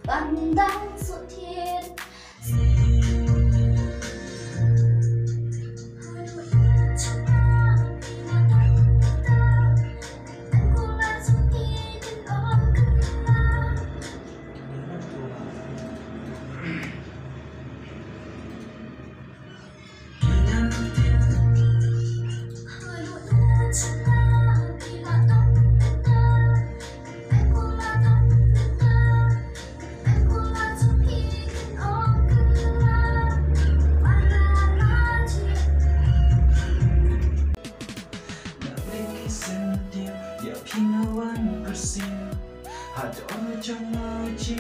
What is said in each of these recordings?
Bạn đang xuất hiện. Hãy cho ngồi trên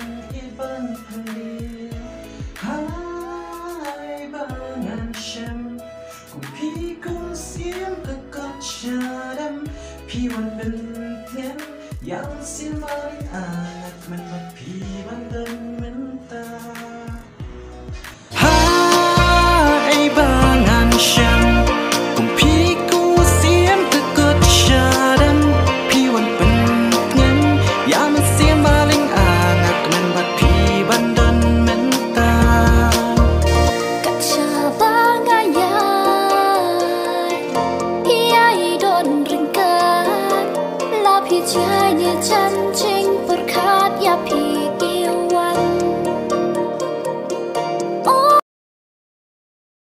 vẫn thân đi hai ba ngàn trăm cùngพี่คงเสียงตะกดชาดำพี่วันเป็นเทียนยังเสียงไม่อาจมันว่าพี่วันเดิน